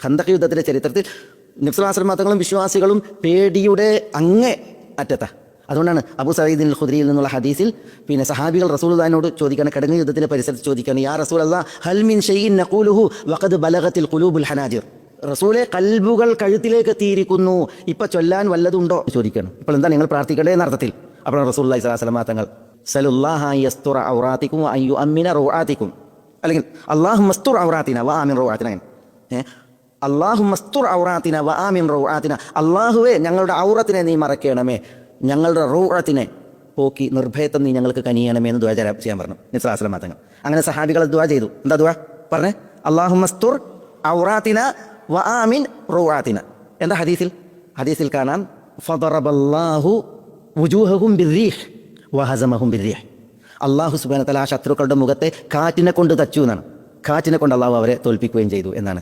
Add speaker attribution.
Speaker 1: ഖന്തഖ് യുദ്ധത്തിൻ്റെ ചരിത്രത്തിൽ നബി സല്ലല്ലാഹു അലൈഹി വസല്ലം തങ്ങളും വിശ്വാസികളും പേടിയുടെ അങ്ങേ അറ്റത്താണ്. അതുകൊണ്ടാണ് അബൂ സഈദ് അൽ ഖുദ്രിയിൽ നിന്നുള്ള ഹദീസിൽ പിന്നെ സഹാബികൾ റസൂലുള്ളാഹിനോട് ചോദിക്കുകയാണ്, കടങ്ങ് യുദ്ധത്തിൻ്റെ പരിസരത്ത് ചോദിക്കുകയാണ്, യാ റസൂലല്ലാഹ് ഹൽ മിൻ ഷൈഇൻ നഖൂലുഹു വഖദ് ബലഗത്തിൽ ഖുലൂബുൽ ഹനാജിർ. റസൂലെ, കൽബുകൾ കഴുത്തിലേക്ക് എത്തിയിരിക്കുന്നു, ഇപ്പം ചൊല്ലാൻ വല്ലതുണ്ടോ ചോദിക്കണം. ഇപ്പോൾ എന്താ നിങ്ങൾ പ്രാർത്ഥിക്കേണ്ടത് എന്ന അർത്ഥത്തിൽ. അപ്പോൾ റസൂലുള്ളാഹി സ്വല്ലല്ലാഹു അലൈഹി വസല്ലം തങ്ങൾ സലുല്ലാഹ യസ്തുറ ഔറാത്തിക്കും അയ്യു അമ്മിന റൗആത്തിക്കും, അല്ലെങ്കിൽ അല്ലാഹുമ്മ സ്തുർ ഔറാത്തിന വ ആമിൻ റൗആത്തിന. അല്ലാഹുമ്മ സ്തുർ ഔറാത്തിന വ ആമിൻ റൗആത്തിന, അല്ലാഹുവേ ഞങ്ങളുടെ ഔറത്തിനെ നീ മറക്കണമേ, ഞങ്ങളുടെ റൗഅത്തിനെ പോക്കി നിർഭയത്വം നീ ഞങ്ങൾക്ക് കനിയണമേ എന്ന് ദുആ ചെയ്യാൻ പറഞ്ഞു നബി സല്ലല്ലാഹു അലൈഹി വസല്ലം തങ്ങൾ. അങ്ങനെ സഹാബികൾ ദുആ ചെയ്തു. എന്താ ദുആ പറഞ്ഞേ? അല്ലാഹുമ്മ സ്തുർ ഔറാത്തിന വ ആമിൻ റൗആത്തിന. എന്താ ഹദീസിൽ കാണാം, ഫദറബല്ലാഹു വുജൂഹഹും ബിർരീഹ് വഹസമഹും ബിർരീഹ്. അല്ലാഹു സുബ്ഹാനഹു വ തആല ആ ശത്രുക്കളുടെ മുഖത്തെ കാറ്റിനെ കൊണ്ട് തച്ചു എന്നാണ്. കാറ്റിനെ കൊണ്ട് അല്ലാഹു അവരെ തോൽപ്പിക്കുകയും ചെയ്തു എന്നാണ്.